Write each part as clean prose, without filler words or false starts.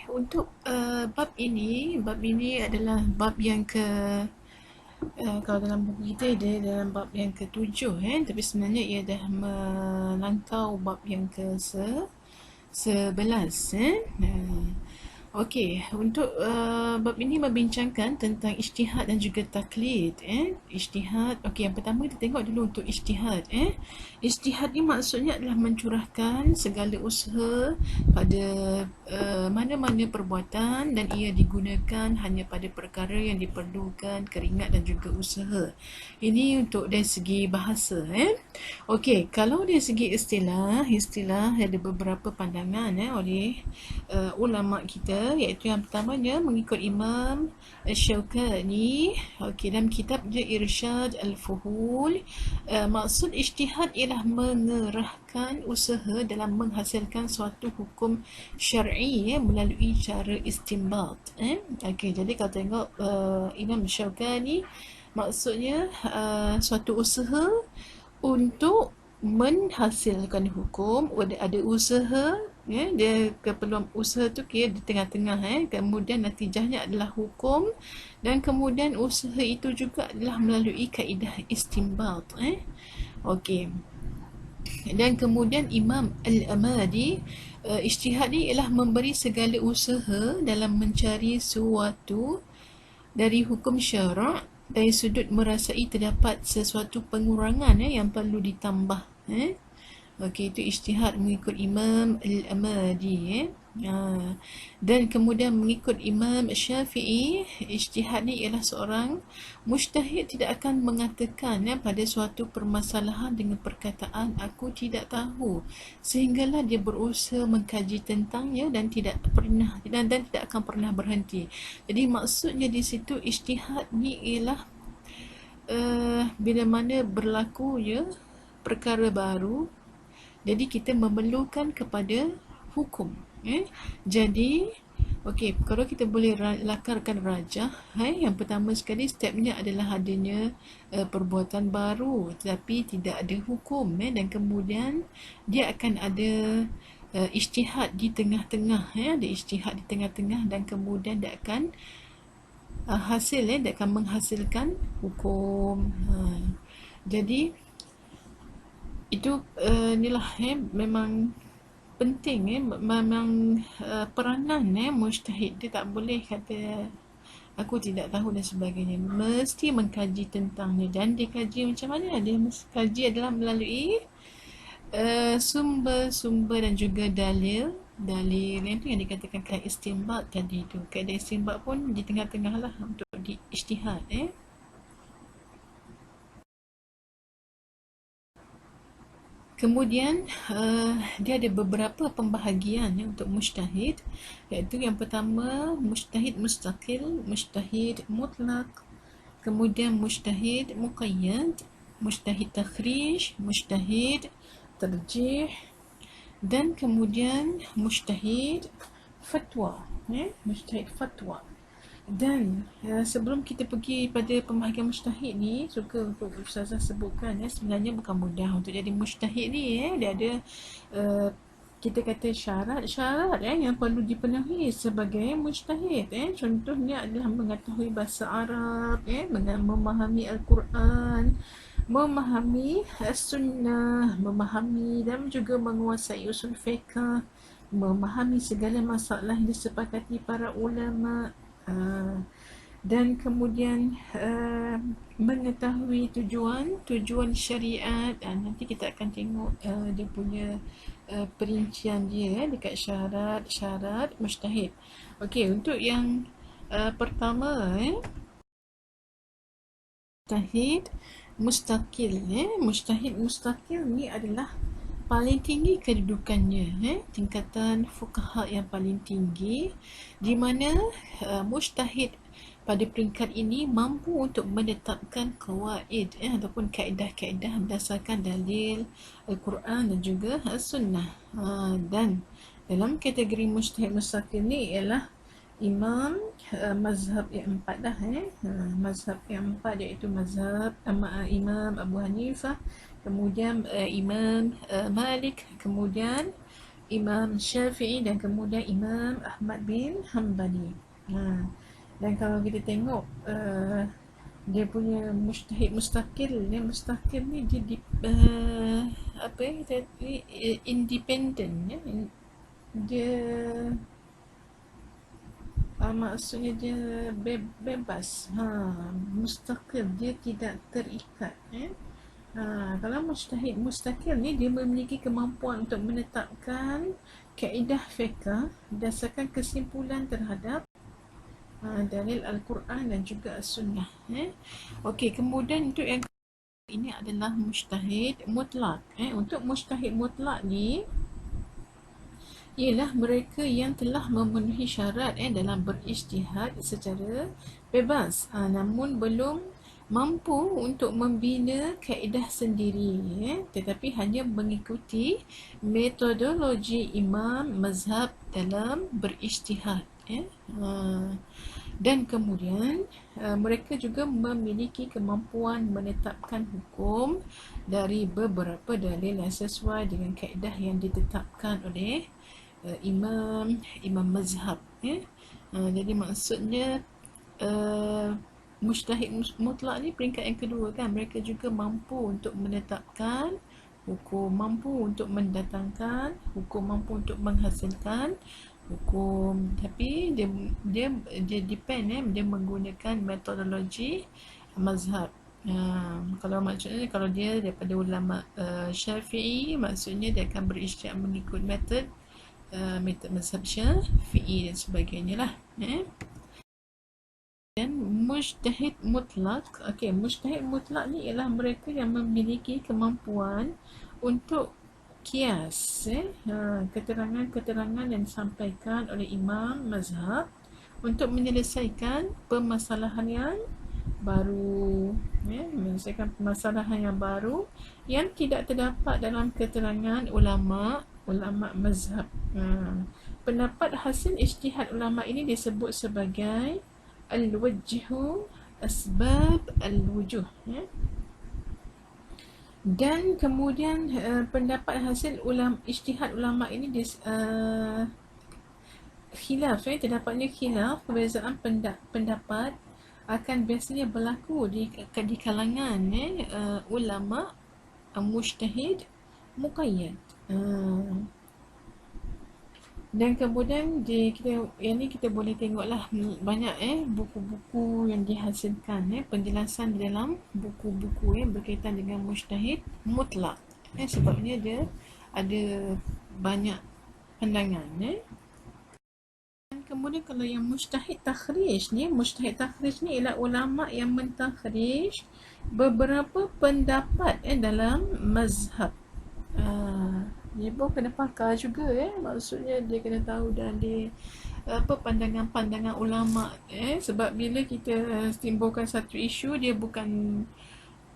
Untuk bab ini adalah bab yang kalau dalam buku kita dia dalam bab yang ke-7, tapi sebenarnya ia dah melangkau bab yang ke-11. Okey, untuk bab ini membincangkan tentang ijtihad dan juga taklid. Ijtihad, okey, yang pertama kita tengok dulu untuk ijtihad. Ijtihad ni maksudnya adalah mencurahkan segala usaha pada mana-mana perbuatan dan ia digunakan hanya pada perkara yang diperlukan keringat dan juga usaha. Ini untuk dari segi bahasa. Okey, kalau dari segi istilah ada beberapa pandangan oleh ulama kita, iaitu yang pertamanya mengikut Imam Syaukani. Okey, dalam kitab dia Irsyad Al-Fuhul, maksud ijtihad ialah mengerahkan usaha dalam menghasilkan suatu hukum syar'i melalui cara istinbat. Okey, jadi kalau tengok Imam Syaukani, maksudnya suatu usaha untuk menghasilkan hukum. Ada usaha, dia keperluan usaha tu kira di tengah-tengah, kemudian natijahnya adalah hukum, dan kemudian usaha itu juga adalah melalui kaedah istinbat. Okey, dan kemudian Imam Al-Amadi, ijtihad ni ialah memberi segala usaha dalam mencari sesuatu dari hukum syarak dari sudut merasai terdapat sesuatu pengurangan yang perlu ditambah. Okey, itu ijtihad mengikut Imam Al-Amadi. Dan kemudian mengikut Imam Syafi'i, ijtihad ni ialah seorang mujtahid tidak akan mengatakan pada suatu permasalahan dengan perkataan aku tidak tahu, sehinggalah dia berusaha mengkaji tentangnya dan tidak akan pernah berhenti. Jadi maksudnya di situ ijtihad ni ialah bila mana berlaku perkara baru, jadi kita memerlukan kepada hukum. Jadi okey, kalau kita boleh lakarkan rajah, yang pertama sekali stepnya adalah adanya perbuatan baru tetapi tidak ada hukum, dan kemudian dia akan ada ijtihad di tengah-tengah, ada ijtihad di tengah-tengah, dan kemudian dia akan dia akan menghasilkan hukum. Jadi itu inilah memang penting, memang peranan mujtahid. Dia tak boleh kata aku tidak tahu dan sebagainya, mesti mengkaji tentangnya. Dan dia kaji macam mana? Dia mesti kaji adalah melalui sumber-sumber dan juga dalil itu yang dikatakan kaedah istinbat tadi tu. Kaedah istinbat pun di tengah-tengah lah untuk di ijtihad. Kemudian dia ada beberapa pembahagian untuk mujtahid, iaitu yang pertama mujtahid mustaqil, mujtahid mutlak, kemudian mujtahid muqayyad, mujtahid takhrij, mujtahid tarjih, dan kemudian mujtahid fatwa. Mujtahid fatwa. Dan sebelum kita pergi pada pembahagian mujtahid ni, suka untuk Ustazah sebutkan, sebenarnya bukan mudah untuk jadi mujtahid ni. Dia ada kita kata syarat-syarat yang perlu dipenuhi sebagai mujtahid. Contohnya adalah mengetahui bahasa Arab, memahami Al-Quran, memahami As-Sunnah, memahami dan juga menguasai usul fiqh, memahami segala masalah yang disepakati para ulama, dan kemudian mengetahui tujuan syariat. Nanti kita akan tengok dia punya perincian dia dekat syarat mujtahid. Okey, untuk yang pertama, mujtahid mustaqil. Mujtahid mustaqil ni adalah paling tinggi kedudukannya, tingkatan fuqaha yang paling tinggi, di mana mujtahid pada peringkat ini mampu untuk menetapkan qawaid ataupun kaedah-kaedah berdasarkan dalil Al-Quran dan juga As-Sunnah. Dan dalam kategori mujtahid mustaqil ni ialah imam mazhab yang empat dah. Mazhab yang empat iaitu mazhab Imam Abu Hanifah, kemudian Imam Malik, kemudian Imam Syafi'i dan kemudian Imam Ahmad bin Hanbali. Dan kalau kita tengok dia punya mujtahid mustaqil ni dia apa kita independent ya. Dia maksudnya dia bebas. Mustaqil, dia tidak terikat kalau mujtahid mustaqil ni dia memiliki kemampuan untuk menetapkan kaedah fiqh berdasarkan kesimpulan terhadap dalil Al-Quran dan juga As-Sunnah. Okey, kemudian untuk yang ini adalah mujtahid mutlak. Untuk mujtahid mutlak ni ialah mereka yang telah memenuhi syarat dalam berijtihad secara bebas, namun belum mampu untuk membina kaedah sendiri, tetapi hanya mengikuti metodologi imam mazhab dalam berijtihad. Dan kemudian mereka juga memiliki kemampuan menetapkan hukum dari beberapa dalil yang sesuai dengan kaedah yang ditetapkan oleh imam mazhab. Jadi maksudnya mujtahid mutlak ni peringkat yang kedua kan, mereka juga mampu untuk menetapkan hukum, mampu untuk mendatangkan hukum, mampu untuk menghasilkan hukum, tapi dia depend dia menggunakan metodologi mazhab. Kalau maksudnya kalau dia daripada ulama Syafi'i, maksudnya dia akan berijtihad mengikut metod mazhab Syafi'i dan sebagainya lah. Dan mujtahid mutlak, mujtahid mutlak ni ialah mereka yang memiliki kemampuan untuk kias keterangan-keterangan yang disampaikan oleh imam mazhab untuk menyelesaikan permasalahan yang baru, menyelesaikan permasalahan yang baru yang tidak terdapat dalam keterangan ulama mazhab. Pendapat hasil ijtihad ulama ini disebut sebagai al-wajhu asbab al-wujuh. Dan kemudian pendapat hasil ijtihad ulama ini khilaf, terdapatnya khilaf, perbezaan pendapat akan biasanya berlaku di kalangan ulama mujtahid muqayyad. Dan kemudian kita boleh tengoklah banyak buku-buku yang dihasilkan, penjelasan di dalam buku-buku berkaitan dengan mujtahid mutlak, sebabnya dia ada banyak pandangan. Dan kemudian kalau yang mujtahid takhrij ni ialah ulama yang mentakhrij beberapa pendapat dalam mazhab. Dia pun kena pakar juga, maksudnya dia kena tahu dan dia pandangan-pandangan ulama, sebab bila kita timbulkan satu isu, dia bukan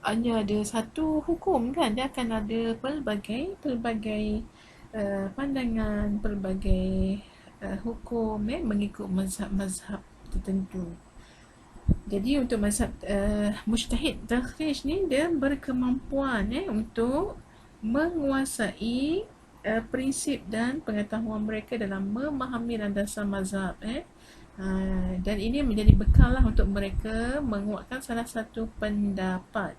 hanya ada satu hukum kan, dia akan ada pelbagai pandangan, pelbagai hukum mengikut mazhab tertentu. Jadi untuk mazhab mujtahid takhrij ni dia berkemampuan untuk menguasai prinsip dan pengetahuan mereka dalam memahami landasan mazhab, dan ini menjadi bekal lah untuk mereka menguatkan salah satu pendapat.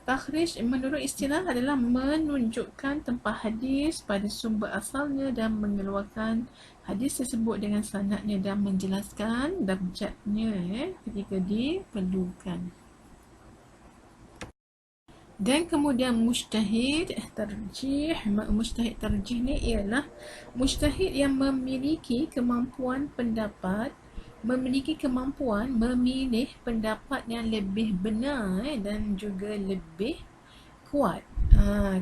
Takhrij menurut istilah adalah menunjukkan tempat hadis pada sumber asalnya dan mengeluarkan hadis tersebut dengan sanadnya dan menjelaskan darjatnya ketika diperlukan. Dan kemudian mujtahid tarjih ni ialah mujtahid yang memiliki kemampuan memilih pendapat yang lebih benar dan juga lebih kuat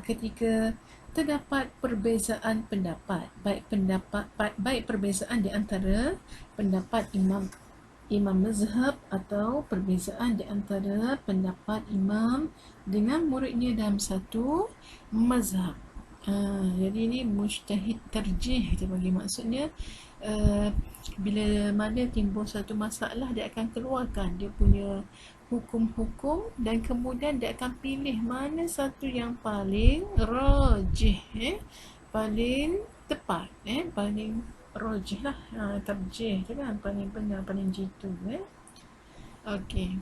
ketika terdapat perbezaan pendapat, baik perbezaan di antara pendapat imam mazhab atau perbezaan di antara pendapat imam dengan muridnya dalam satu mazhab. Jadi ini mujtahid tarjih kita bagi, maksudnya bila mana timbul satu masalah, dia akan keluarkan dia punya hukum-hukum dan kemudian dia akan pilih mana satu yang paling rajih, paling tepat, paling rojih lah, tarjih tu kan, paling benar, paling jitu, okey.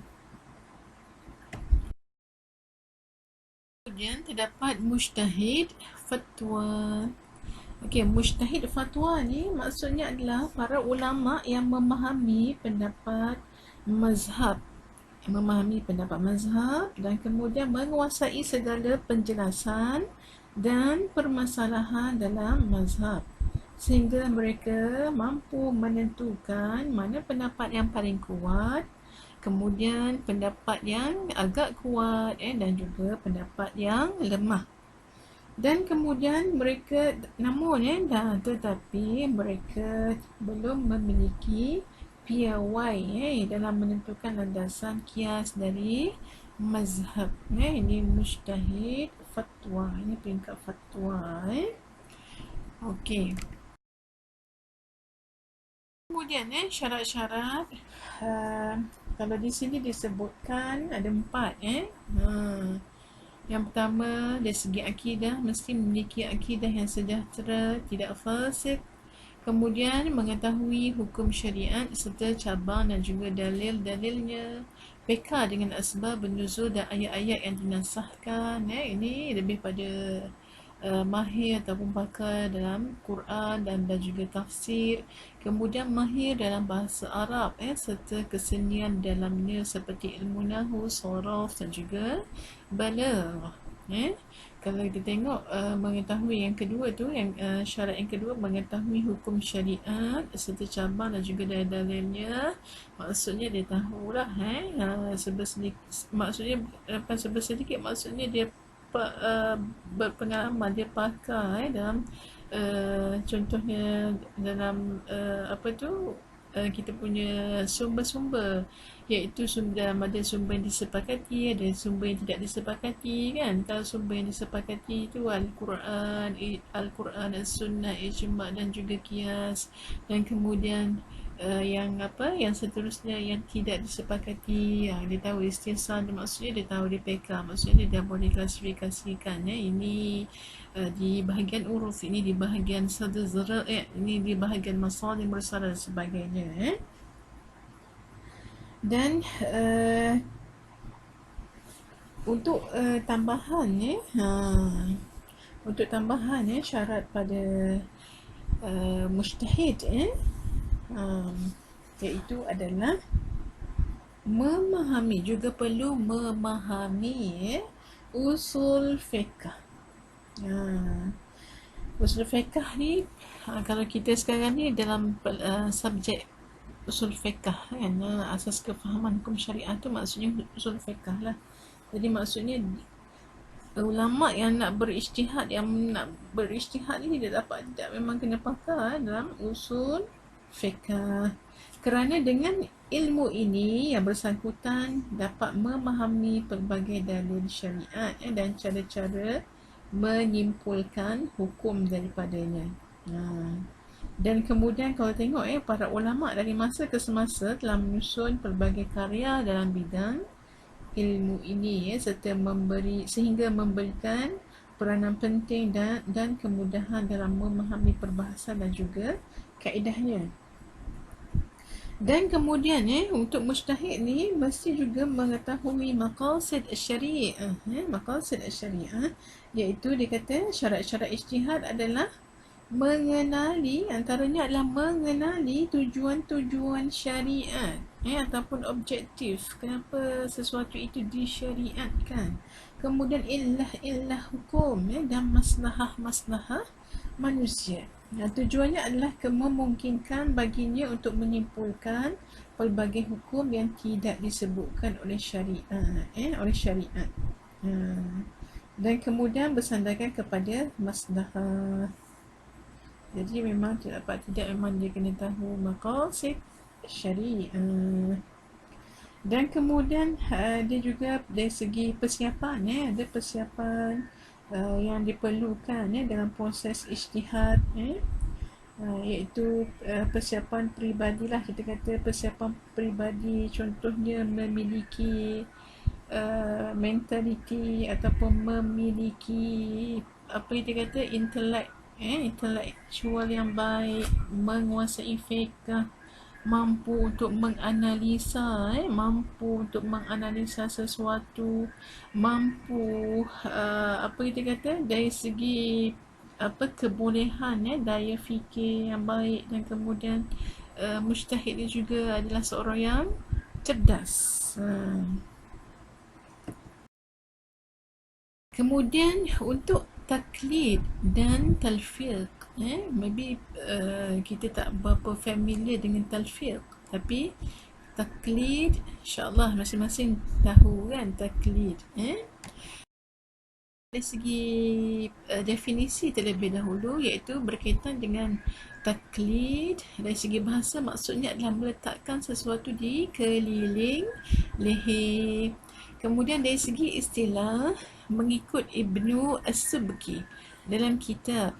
Kemudian terdapat mujtahid fatwa. Okey, mujtahid fatwa ni maksudnya adalah para ulama yang memahami pendapat mazhab, dan kemudian menguasai segala penjelasan dan permasalahan dalam mazhab, sehingga mereka mampu menentukan mana pendapat yang paling kuat, kemudian pendapat yang agak kuat, dan juga pendapat yang lemah. Dan kemudian mereka, namun tetapi mereka belum memiliki piawai dalam menentukan landasan kias dari mazhab. Ini mujtahid fatwa, ini peringkat fatwa. Okey. Kemudian syarat-syarat, kalau di sini disebutkan ada 4. Yang pertama, dari segi akidah, mesti memiliki akidah yang sejahtera, tidak fasik. Kemudian mengetahui hukum syariat serta cabang dan juga dalil-dalilnya. Peka dengan asbab nuzul dan ayat-ayat yang dinasahkan. Ini lebih pada mahir ataupun pakar dalam Quran dan juga tafsir. Kemudian mahir dalam bahasa Arab, serta kesenian dalamnya seperti ilmu nahwu, saraf dan juga balaghah. Kalau kita tengok mengetahui yang kedua tu, yang syarat yang kedua, mengetahui hukum syariat serta cabang dan juga dalil-dalilnya, maksudnya dia tahulah maksudnya bukan sedikit, maksudnya dia berpengalaman, dia pakar dalam contohnya dalam kita punya sumber-sumber, iaitu dalam ada sumber yang disepakati, ada sumber yang tidak disepakati kan. Kalau sumber yang disepakati itu Al-Quran, As-Sunnah, Ijma' dan juga Qiyas. Dan kemudian yang seterusnya yang tidak disepakati, dia tahu istisna, maksudnya dia tahu dia peka, maksudnya dia dah boleh klasifikasikan, ini di bahagian uruf, ini di bahagian sadr zara'i', ini di bahagian masalih mursalah dan sebagainya. Dan untuk tambahan syarat pada mujtahid iaitu adalah memahami, juga perlu memahami usul fiqh. Usul fiqh ni, kalau kita sekarang ni dalam subjek usul fiqh kan, asas kefahaman hukum syariah tu maksudnya usul fiqh lah. Jadi maksudnya ulama yang nak berijtihad ni dia memang kena pakar dalam usul fiqh. Kerana dengan ilmu ini yang bersangkutan dapat memahami pelbagai dalil syariat dan cara-cara menyimpulkan hukum daripadanya. Dan kemudian kalau tengok para ulama dari masa ke semasa telah menyusun pelbagai karya dalam bidang ilmu ini sehingga memberikan peranan penting dan kemudahan dalam memahami perbahasan dan juga kaedahnya. Dan kemudian untuk mujtahid ni mesti juga mengetahui maqasid syariah. Maqasid syariah iaitu dia kata syarat-syarat ijtihad adalah antaranya adalah mengenali tujuan-tujuan syariat ataupun objektif, kenapa sesuatu itu disyariatkan. Kemudian illah hukum dan maslahah manusia. Tujuannya adalah memungkinkan baginya untuk menyimpulkan pelbagai hukum yang tidak disebutkan oleh syariat. Dan kemudian bersandarkan kepada maslahah. Jadi memang tidak memang dia kena tahu maqasid syariah. Dan kemudian dia juga dari segi persiapan, ada persiapan yang diperlukan dalam proses ijtihad, iaitu persiapan peribadilah, kita kata persiapan peribadi, contohnya memiliki mentaliti ataupun memiliki apa yang dia kata intelek Intelektual yang baik, menguasai fiqh, mampu untuk menganalisa, mampu untuk menganalisa sesuatu, mampu apa kita kata dari segi apa kebolehan, daya fikir yang baik, dan kemudian mujtahid dia juga adalah seorang yang cerdas. Kemudian untuk taklid dan talfiq, maybe kita tak berapa familiar dengan talfiq, tapi taklid insyaAllah masing-masing tahu kan taklid. Dari segi definisi terlebih dahulu, iaitu berkaitan dengan taklid dari segi bahasa, maksudnya adalah meletakkan sesuatu di keliling leher. Kemudian dari segi istilah, mengikut Ibnu As-Subki dalam kitab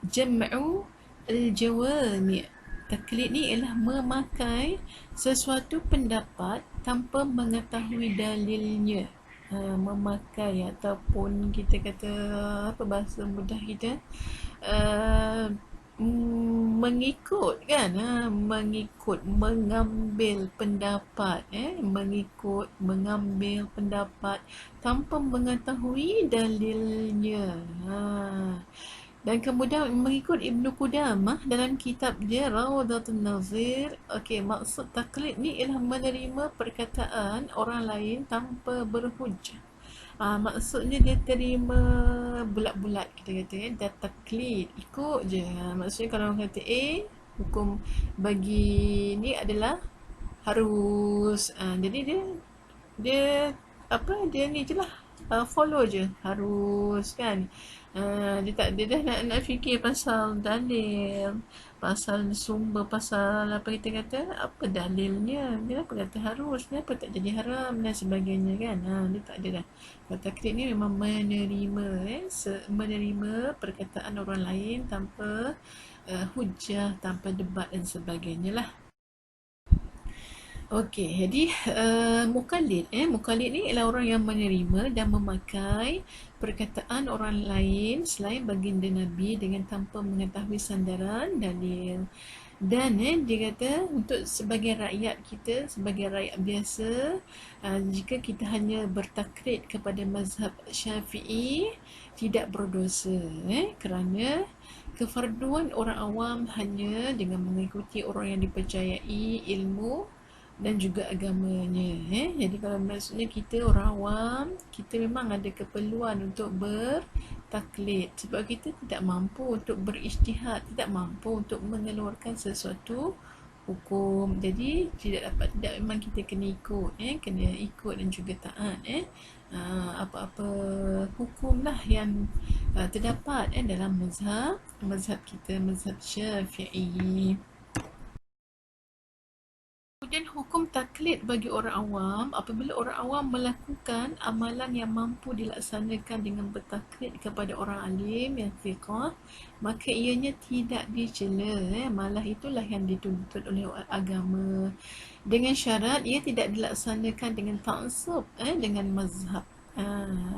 Jam'u Al-Jawami'. Taklid ni ialah memakai sesuatu pendapat tanpa mengetahui dalilnya. Memakai ataupun kita kata apa bahasa mudah kita, mengikut kan, mengikut, mengambil pendapat, mengikut, mengambil pendapat tanpa mengetahui dalilnya. Dan kemudian mengikut Ibnu Qudamah dalam kitab dia Rawdatun Nazir, okey, maksud taklid ni ialah menerima perkataan orang lain tanpa berhujah. Maksudnya dia terima bulat-bulat, kita kata dia taklid, ikut je. Maksudnya kalau orang kata A, hukum bagi ni adalah harus. Jadi dia apa, dia ni je lah, follow je, harus kan. Dia tak, dia dah nak fikir pasal dalil, pasal sumber, pasal apa kita kata, apa dalilnya, dia apa kata harus, dia apa tak jadi haram dan sebagainya kan. Dia tak ada dah. Kalau taklid ni memang menerima, menerima perkataan orang lain tanpa hujah, tanpa debat dan sebagainya lah. Okey, jadi mukallid, mukallid ni ialah orang yang menerima dan memakai perkataan orang lain selain baginda Nabi dengan tanpa mengetahui sandaran dalil. Dan dia kata untuk sebagai rakyat kita, sebagai rakyat biasa, jika kita hanya bertaklid kepada mazhab Syafi'i, tidak berdosa, kerana kefarduan orang awam hanya dengan mengikuti orang yang dipercayai ilmu dan juga agamanya. Jadi kalau maksudnya kita orang awam, kita memang ada keperluan untuk bertaklid sebab kita tidak mampu untuk berijtihad, tidak mampu untuk mengeluarkan sesuatu hukum. Jadi tidak memang kita kena ikut, kena ikut dan juga taat apa-apa hukum lah yang terdapat dalam mazhab kita, mazhab Syafi'i. Kemudian hukum taklid bagi orang awam, apabila orang awam melakukan amalan yang mampu dilaksanakan dengan bertaklid kepada orang alim yang fiqah, maka ianya tidak dicela, malah itulah yang dituntut oleh agama, dengan syarat ia tidak dilaksanakan dengan ta'assub dengan mazhab.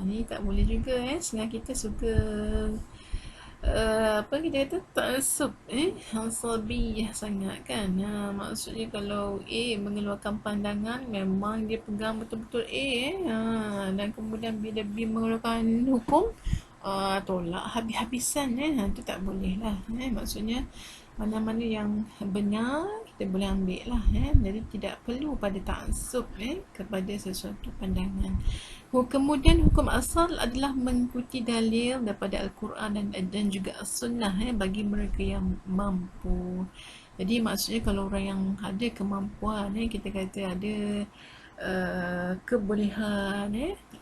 Ni tak boleh juga, sebab kita suka apa kita kata ta'assub, asabiyah sangat kan. Maksudnya kalau A mengeluarkan pandangan, memang dia pegang betul-betul A, dan kemudian bila B mengeluarkan hukum, tolak habis-habisan. Itu tak boleh lah. Maksudnya mana-mana yang benar kita boleh ambil lah. Jadi tidak perlu pada ta'assub kepada sesuatu pandangan. Kemudian hukum asal adalah mengikuti dalil daripada Al-Quran dan juga As-Sunnah bagi mereka yang mampu. Jadi maksudnya kalau orang yang ada kemampuan, kita kata ada kebolehan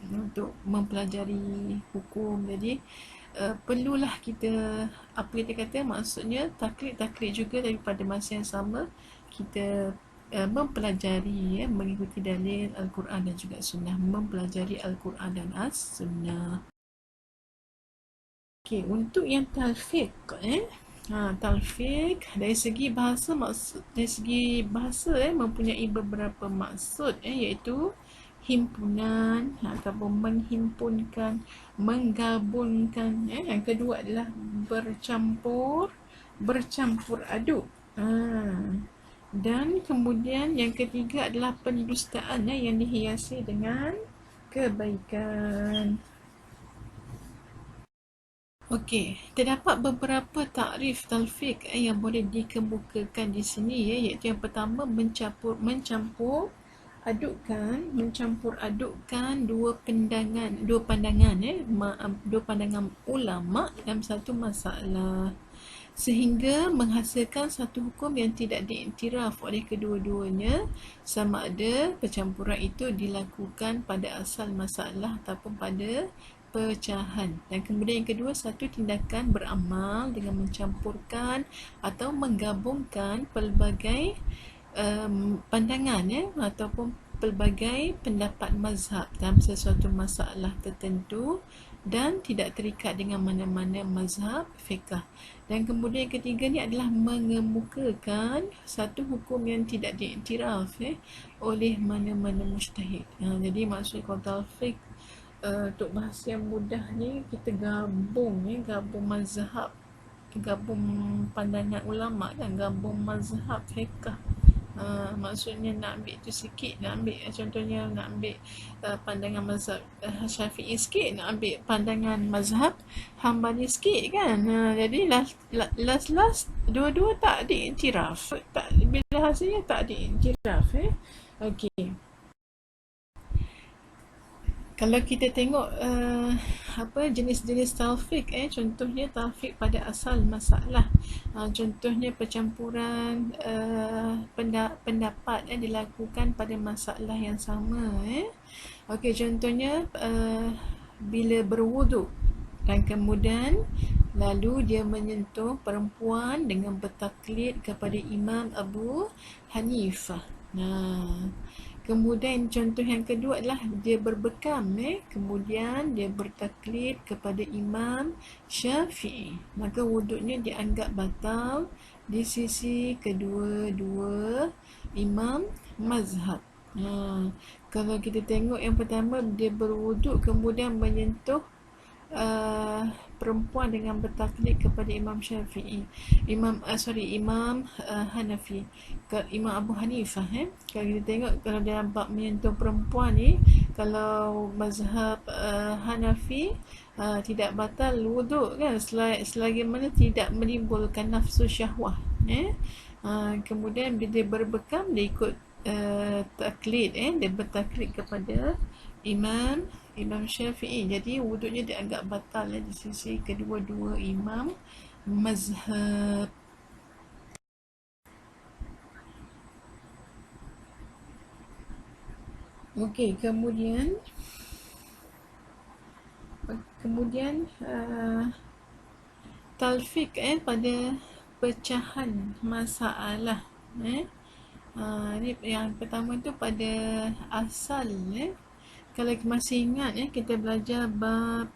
untuk mempelajari hukum, jadi perlulah kita, apa kita kata, maksudnya taklid juga daripada masa yang sama kita mempelajari, mengikuti dalil Al-Quran dan juga Sunnah, mempelajari Al-Quran dan As-Sunnah. Okey, untuk yang talfiq, talfiq dari segi bahasa, maksud dari segi bahasa mempunyai beberapa maksud, iaitu himpunan ataupun menghimpunkan, menggabungkan. Yang kedua adalah bercampur aduk. Dan kemudian yang ketiga adalah pendustaan yang dihiasi dengan kebaikan. Okey, terdapat beberapa takrif talfiq yang boleh dikemukakan di sini, iaitu yang pertama mencampur adukkan dua pandangan ulama dalam satu masalah sehingga menghasilkan satu hukum yang tidak diiktiraf oleh kedua-duanya, sama ada percampuran itu dilakukan pada asal masalah ataupun pada pecahan. Dan kemudian yang kedua, satu tindakan beramal dengan mencampurkan atau menggabungkan pelbagai pandangan ataupun pelbagai pendapat mazhab dalam sesuatu masalah tertentu dan tidak terikat dengan mana-mana mazhab fiqh. Dan kemudian yang ketiga ni adalah mengemukakan satu hukum yang tidak diiktiraf oleh mana-mana mujtahid. Jadi maksud kalau talfiq untuk bahasa yang mudah ni, kita gabung mazhab, gabung pandangan ulama dan gabung mazhab fiqh. Maksudnya nak ambil tu sikit, nak ambil contohnya nak ambil pandangan mazhab Syafi'i sikit, nak ambil pandangan mazhab Hambali sikit kan. Jadi last dua-dua tak diiktiraf, bila hasilnya tak diiktiraf. Okey, kalau kita tengok jenis-jenis talfiq, contohnya talfiq pada asal masalah, contohnya percampuran pendapat dilakukan pada masalah yang sama. Okey, contohnya bila berwuduk dan kemudian lalu dia menyentuh perempuan dengan bertaklid kepada Imam Abu Hanifah. Kemudian contoh yang kedua adalah dia berbekam, kemudian dia bertaklid kepada Imam Syafi'i, maka wuduknya dianggap batal di sisi kedua-dua imam mazhab. Kalau kita tengok yang pertama, dia berwuduk kemudian menyentuh perempuan dengan bertaklid kepada Imam Syafi'i, Imam Hanafi, Imam Abu Hanifah. Kalau kita tengok, kalau dalam bab menyentuh perempuan ni, kalau mazhab Hanafi tidak batal wuduk kan, selagi mana tidak menimbulkan nafsu syahwah. Kemudian bila dia berbekam, dia ikut taklid, dia bertaklid kepada Imam Syafi'i. Jadi wuduknya dianggap batal di sisi kedua-dua imam mazhab. Okey, kemudian talfiq pada pecahan masalah. Ni yang pertama tu pada asal. Kalau masih ingat kita belajar bab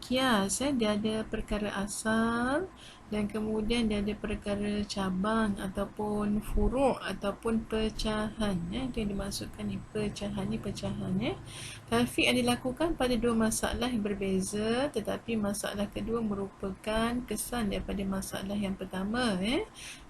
kias, dia ada perkara asal dan kemudian dia ada perkara cabang ataupun furu' ataupun pecahan. Itu yang dimaksudkan ni, pecahan. Talfiq yang dilakukan pada dua masalah yang berbeza, tetapi masalah kedua merupakan kesan daripada masalah yang pertama.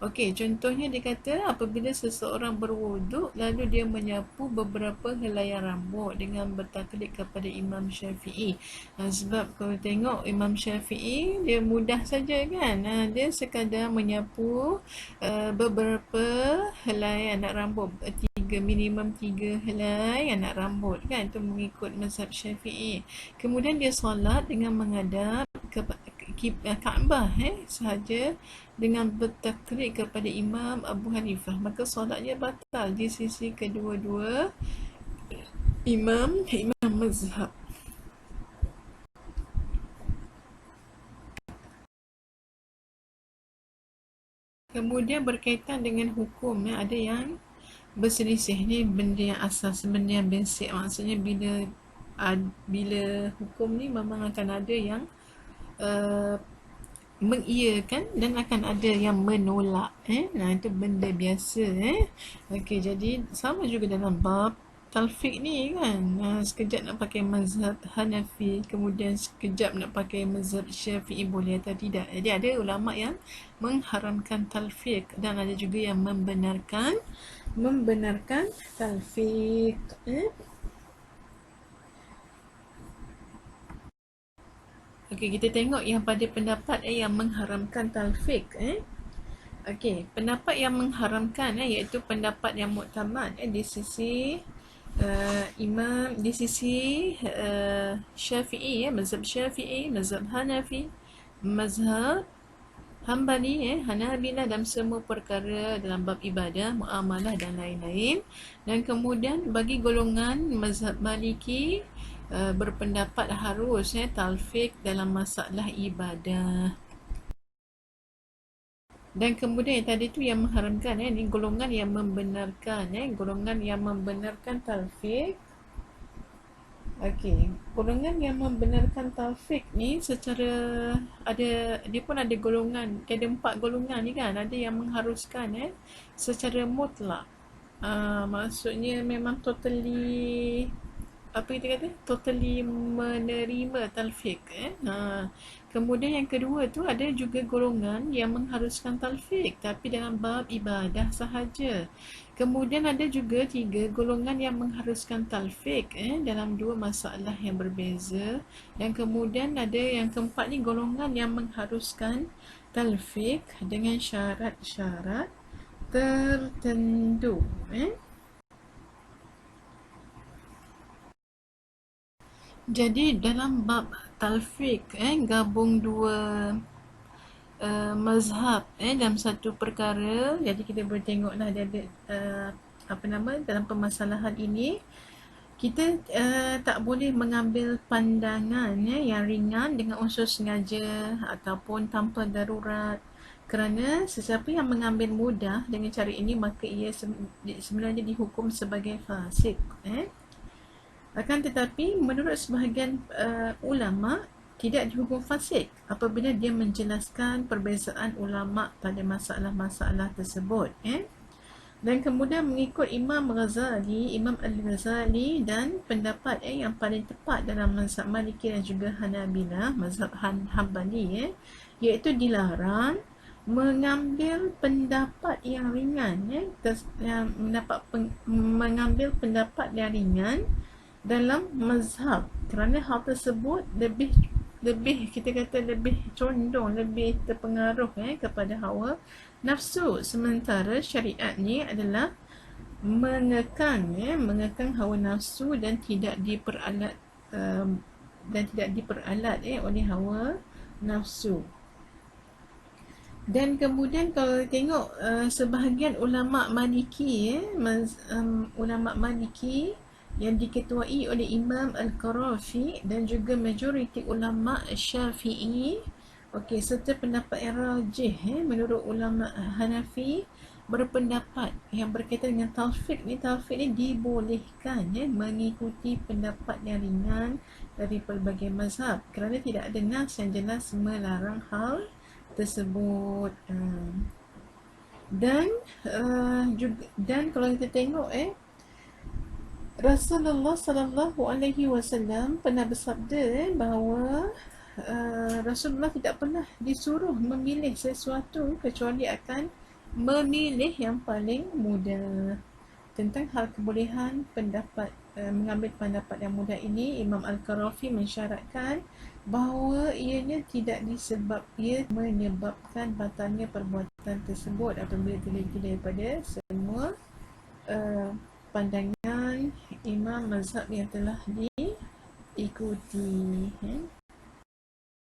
Okey, contohnya dia kata apabila seseorang berwuduk lalu dia menyapu beberapa helaian rambut dengan bertaklid kepada Imam Syafi'i. Sebab kalau tengok Imam Syafi'i, dia mudah saja kan, dia sekadar menyapu beberapa helai anak rambut, minimum 3 helai anak rambut kan, itu mengikut mazhab Syafi'i. Kemudian dia solat dengan menghadap ke Kaabah sahaja dengan bertaklid kepada Imam Abu Hanifah, maka solatnya batal di sisi kedua-dua imam mazhab. Kemudian berkaitan dengan hukum, ada yang berselisih. Ni benda yang asas, benda yang basic. Maksudnya bila hukum ni memang akan ada yang mengiyakan dan akan ada yang menolak. Itu benda biasa. Okey, jadi sama juga dalam bab talfiq ni kan, sekejap nak pakai mazhab Hanafi, kemudian sekejap nak pakai mazhab Syafi'i, boleh atau tidak. Jadi ada ulama yang mengharamkan talfiq dan ada juga yang membenarkan talfiq. Okey, kita tengok yang pada pendapat yang mengharamkan talfiq. Okey, pendapat yang mengharamkan iaitu pendapat yang muktamad di sisi imam, di sisi Syafi'i, mazhab Syafi'i, mazhab Hanafi, mazhab Hambali, Hanabilah, dalam semua perkara dalam bab ibadah, muamalah dan lain-lain. Dan kemudian bagi golongan mazhab Maliki berpendapat harus talfiq dalam masalah ibadah. Dan kemudian tadi tu yang mengharamkan, ni golongan yang membenarkan, golongan yang membenarkan talfiq. Okey, golongan yang membenarkan talfiq ni secara ada, dia pun ada golongan, ada 4 golongan ni kan, ada yang mengharuskan secara mutlak. Maksudnya memang totally, apa kita kata, totally menerima talfiq. Kemudian yang kedua tu ada juga golongan yang mengharuskan talfiq tapi dalam bab ibadah sahaja. Kemudian ada juga 3 golongan yang mengharuskan talfiq dalam 2 masalah yang berbeza. Dan kemudian ada yang keempat ni, golongan yang mengharuskan talfiq dengan syarat-syarat tertentu. Jadi dalam bab talfiq gabung 2 mazhab dalam satu perkara. Jadi kita boleh tengoklah dia ada dalam permasalahan ini kita tak boleh mengambil pandangan yang ringan dengan unsur sengaja ataupun tanpa darurat. Kerana sesiapa yang mengambil mudah dengan cara ini, maka ia sebenarnya dihukum sebagai fasik. Akan tetapi menurut sebahagian ulama tidak dihukum fasik apabila dia menjelaskan perbezaan ulama pada masalah-masalah tersebut. Dan kemudian mengikut Imam Al-Ghazali dan pendapat yang paling tepat dalam mazhab Maliki dan juga Hanabilah, mazhab Hambali, iaitu dilarang mengambil pendapat yang ringan, mengambil pendapat yang ringan dalam mazhab, kerana hal tersebut lebih kita kata lebih condong, lebih terpengaruh kepada hawa nafsu, sementara syariat ni adalah mengekang hawa nafsu dan tidak diperalat oleh hawa nafsu. Dan kemudian kalau tengok sebahagian ulama Maliki, ulama Maliki yang diketuai oleh Imam Al-Qarafi dan juga majoriti ulama Syafi'i, serta pendapat yang rajih menurut ulama Hanafi, berpendapat yang berkaitan dengan talfiq ni dibolehkan mengikuti pendapat yang ringan dari pelbagai mazhab, kerana tidak ada nas yang jelas melarang hal tersebut. Dan kalau kita tengok Rasulullah sallallahu alaihi wasallam pernah bersabda bahawa Rasulullah tidak pernah disuruh memilih sesuatu kecuali akan memilih yang paling mudah. Tentang hal kebolehan mengambil pendapat yang mudah ini, Imam Al-Qarafi mensyaratkan bahawa ianya tidak menyebabkan batalnya perbuatan tersebut apabila teliti daripada semua pandangan imam mazhab yang telah diikuti.